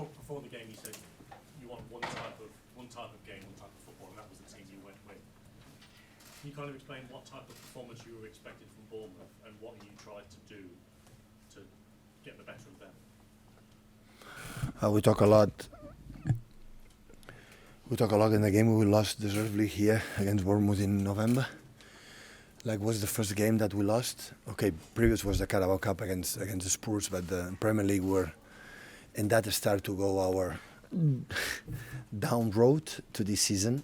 talked before the game. You said you want one type of game, one type of football, and that was the team you went with. Can you kind of explain what type of performance you were expected from Bournemouth and what you tried to do to get the better of them? We talk a lot. We talk a lot in the game. We lost deservedly here against Bournemouth in November. Like, was the first game that we lost? Okay, previous was the Carabao Cup against the Spurs, but the Premier League were, and that started to go our down road to this season.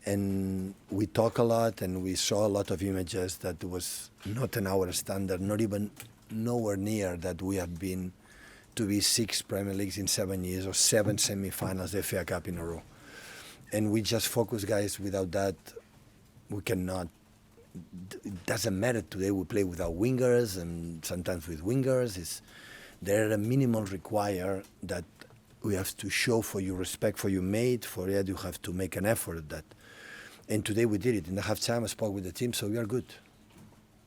And we talk a lot, and we saw a lot of images that was not in our standard, not even nowhere near that we have been to be 6 Premier Leagues in 7 years or 7 semi-finals FA Cup in a row. And we just focus, guys. Without that, we cannot. It doesn't matter today. We play without wingers and sometimes with wingers. There are a minimal require that we have to show for you respect for your mate. For that, you have to make an effort at that. And today we did it. In the half-time, I spoke with the team, so we are good.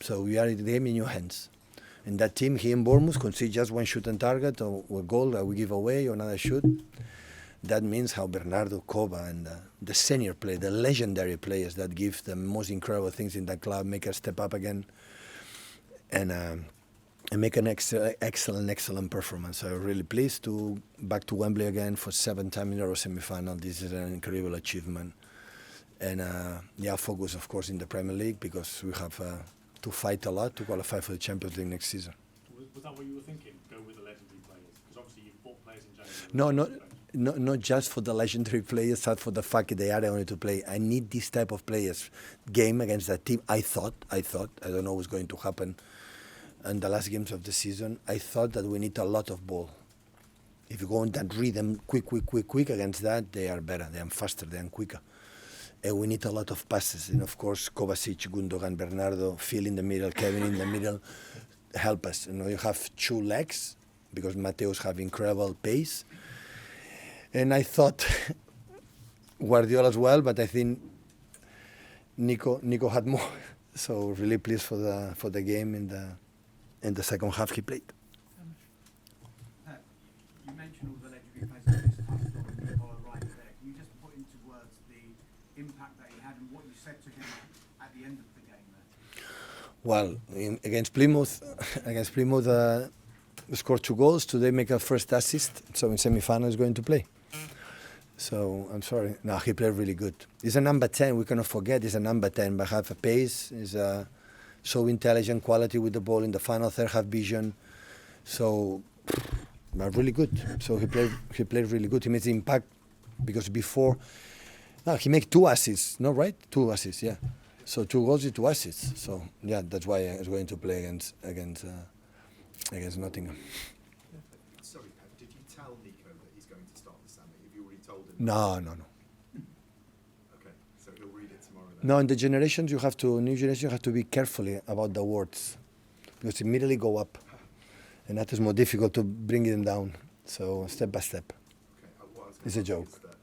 So we are in the game in your hands. And that team here in Bournemouth concede just one shoot on target or a goal that we give away or another shoot. That means how Bernardo, Koba, and the senior players, the legendary players that give the most incredible things in that club, make us step up again and make an excellent performance. I'm really pleased to back to Wembley again for 7th time in a row semi-final. This is an incredible achievement. And focus, of course, in the Premier League because we have to fight a lot to qualify for the Champions League next season. Was that what you were thinking? Go with the legendary players? Because obviously you've bought players in January. No, not just for the legendary players, but for the fact that they are only to play. I need this type of players. Game against that team, I thought, I don't know what's going to happen in the last games of the season. I thought that we need a lot of ball. If you go and read them quick against that, they are better, they are faster, they are quicker. And we need a lot of passes. And of course, Kovacic, Gundogan, Bernardo, Phil in the middle, Kevin in the middle, help us. You have 2 legs because Mateus have incredible pace. And I thought Guardiola as well, but I think Nico had more. So really pleased for the game in the second half he played. You mentioned all the legendary players that just touched on Nico right there. Can you just put into words the impact that he had and what you said to him at the end of the game there? Well, against Plymouth, we scored 2 goals. Today make a first assist. So in semi-final he's going to play. So I'm sorry. No, he played really good. He's a number 10. We cannot forget he's a number 10. But have a pace. He's so intelligent, quality with the ball in the final third, have vision. So, but really good. So he played really good. He made the impact because before, he made 2 assists. No, right? 2 assists. Yeah. So 2 goals and 2 assists. So yeah, that's why I was going to play against Nottingham. Sorry, Pep, did you tell Nico that he's going to start the semi? Have you already told him? No. Okay, so he'll read it tomorrow then? No, in the new generation, you have to be carefully about the words because immediately go up. And that is more difficult to bring them down. So step by step. Okay, what I was It's going a to joke. ask is that,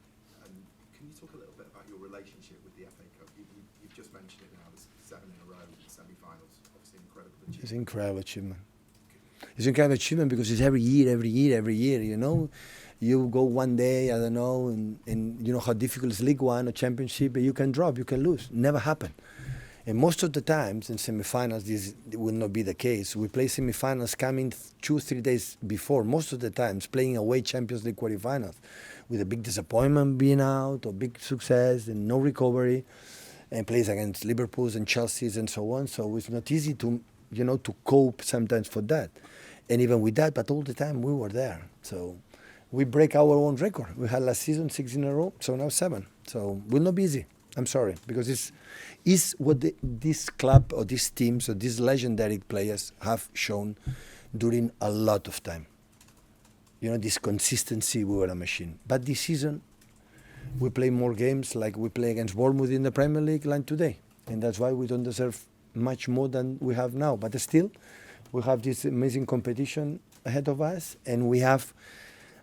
can you talk a little bit about your relationship with the FA Cup? You've just mentioned it now, there's 7 in a row, semi-finals, obviously incredible achievement. It's an incredible achievement. It's an incredible achievement because it's every year, you know. You go one day, I don't know, and you know how difficult is League One or Championship, but you can drop, you can lose. Never happen. And most of the times in semi-finals, this will not be the case. We play semi-finals coming 2-3 days before, most of the times playing away Champions League quarterfinals with a big disappointment being out or big success and no recovery, and plays against Liverpool's and Chelsea's and so on. So it's not easy to cope sometimes for that. And even with that, but all the time we were there. So we break our own record. We had last season 6 in a row, so now 7. So will not be easy. I'm sorry, because it's what this club or these teams or these legendary players have shown during a lot of time. You know, this consistency, we were a machine. But this season, we play more games like we play against Bournemouth in the Premier League like today. And that's why we don't deserve much more than we have now. But still, we have this amazing competition ahead of us. And we have,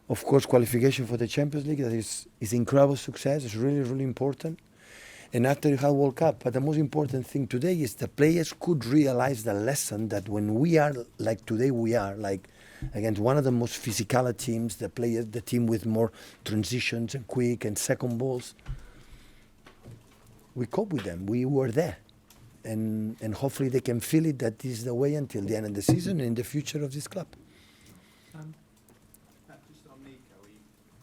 of course, qualification for the Champions League. That is incredible success. It's really, really important. And after you have World Cup. But the most important thing today is the players could realize the lesson that when we are like today we are, like against one of the most physical teams, the team with more transitions and quick and second balls. We cope with them. We were there. And hopefully they can feel it that this is the way until the end of the season and the future of this club. Just on Nico, he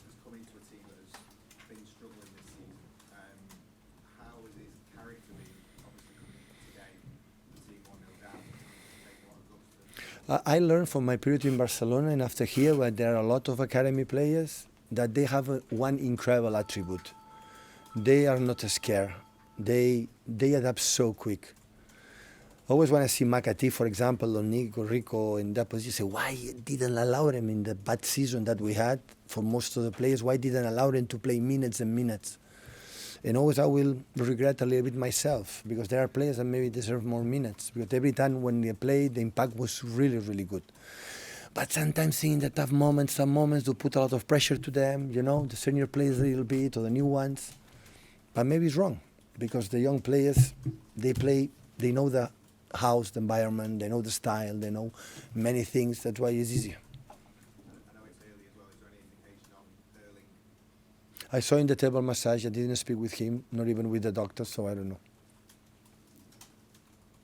has come into a team that has been struggling this season. How is his character been, obviously coming into today, the team 1-0 down, taking a lot of gusto? I learned from my period in Barcelona and after here, where there are a lot of academy players, that they have one incredible attribute. They are not scared. They adapt so quick. Always when I see McAtee, for example, or Nico, Rico in that position, say, why didn't allow them in the bad season that we had for most of the players? Why didn't allow them to play minutes and minutes? And always I will regret a little bit myself because there are players that maybe deserve more minutes because every time when they played, the impact was really, really good. But sometimes in the tough moments, some moments do put a lot of pressure to them, the senior players a little bit or the new ones. But maybe it's wrong because the young players, they know the house, the environment, they know the style, they know many things. That's why it's easier. I know it's early as well. Is there any indication on Erling? I saw in the table massage, I didn't speak with him, not even with the doctor, so I don't know.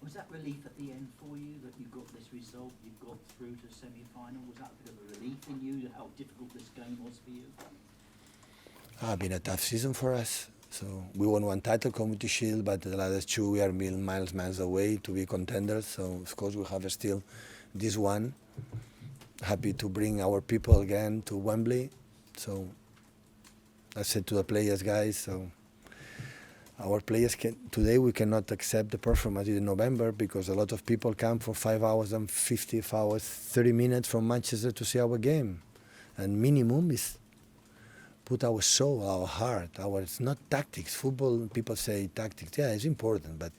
Was that relief at the end for you that you got this result, you got through to semi-final? Was that a bit of a relief in you, how difficult this game was for you? It's been a tough season for us. So we won one title, Community Shield, but the last two we are miles away to be contenders. So of course we have still this one. Happy to bring our people again to Wembley. So I said to the players, guys, so our players today we cannot accept the performance in November because a lot of people come for 5 hours and 50 hours, 30 minutes from Manchester to see our game. And minimum is put our soul, our heart, it's not tactics. Football, people say tactics. Yeah, it's important, but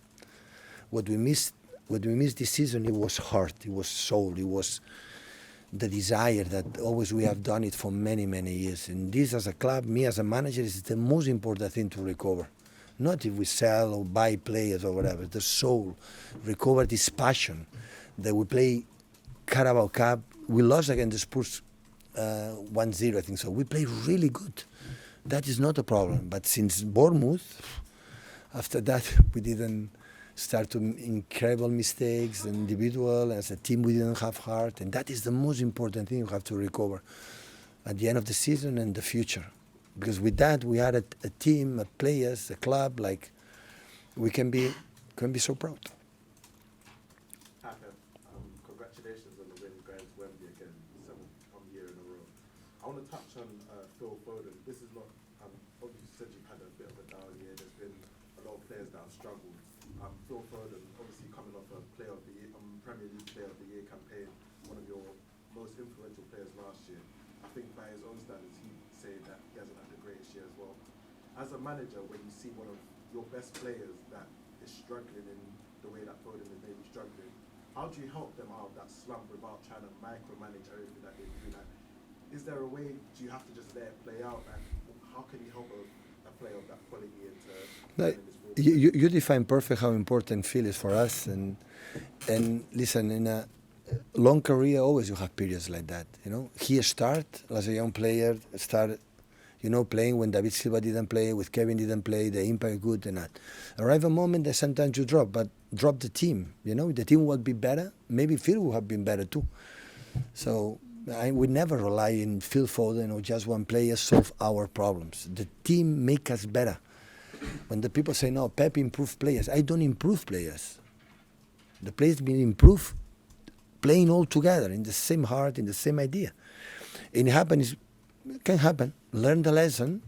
what we missed this season, it was heart, it was soul, it was the desire that always we have done it for many, many years. And this as a club, me as a manager, is the most important thing to recover. Not if we sell or buy players or whatever, the soul, recover this passion that we play Carabao Cup. We lost against the Spurs 1-0, I think so. We play really good. That is not a problem. But since Bournemouth, after that, we didn't start to incredible mistakes, individual, as a team we didn't have heart. And that is the most important thing you have to recover at the end of the season and the future. Because with that, we had a team, players, a club, like we can be so proud. Congratulations on the win going to Wembley again, 7th year in a row. I want to touch on Phil Foden. This is not, obviously you said you've had a bit of a down year. There's been a lot of players that have struggled. Phil Foden, obviously coming off a Player of the Year, Premier League Player of the Year campaign, one of your most influential players last year. I think by his own standards, he'd say that he hasn't had the greatest year as well. As a manager, when you see one of your best players that is struggling in the way that Foden is maybe struggling, how do you help them out of that slump without trying to micromanage everything that they do? Like, is there a way, do you have to just let it play out? And how can you help a player of that quality into you define perfect how important Phil is for us. And listen, in a long career, always you have periods like that. He started as a young player, playing when David Silva didn't play, with Kevin didn't play, the impact good and that. Arrive a moment that sometimes you drop, but drop the team. The team would be better. Maybe Phil would have been better too. So I would never rely on Phil Foden or just one player solve our problems. The team make us better. When the people say, no, Pep improved players, I don't improve players. The players being improved playing all together in the same heart, in the same idea. And it can happen. Learn the lesson.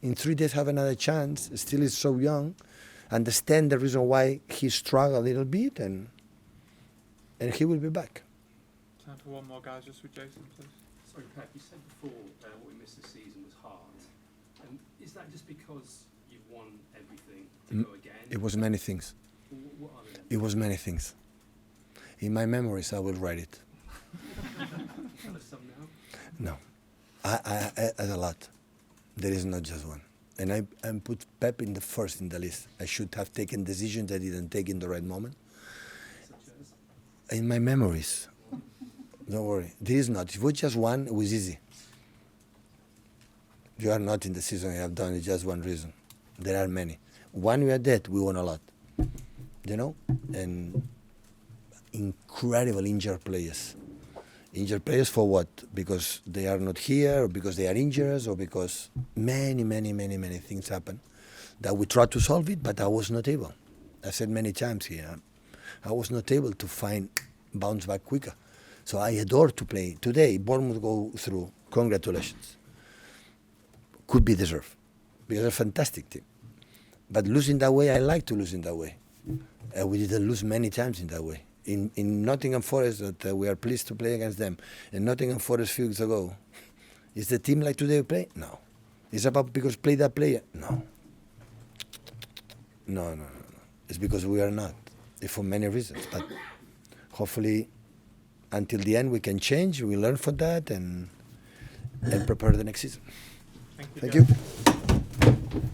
In 3 days have another chance. Still is so young. Understand the reason why he struggled a little bit, and he will be back. Time for one more, guys, just with Jason, please. Sorry, Pep, you said before what we missed this season was hard. And is that just because you've won everything to go again? It was many things. What are they? It was many things. In my memories, I will write it. Tell us some now. No. I had a lot. There is not just one. And I put Pep in the list. I should have taken decisions I didn't take in the right moment. Such as? In my memories. Don't worry. This is not. If we just won, it was easy. You are not in the season you have done it just one reason. There are many. When we are dead, we won a lot. You know? And incredible injured players. Injured players for what? Because they are not here, or because they are injured, or because many things happen that we tried to solve it, but I was not able. I said many times here, I was not able to bounce back quicker. So I adore to play. Today, Bournemouth go through. Congratulations. Could be deserved, because they're a fantastic team. But losing that way, I like to lose in that way. We didn't lose many times in that way. In Nottingham Forest, that we are pleased to play against them. In Nottingham Forest a few weeks ago, is the team like today we play? No. Is about because play that player? No. No. It's because we are not. It's for many reasons. But hopefully, until the end, we can change. We learn from that and prepare the next season. Thank you. Thank you.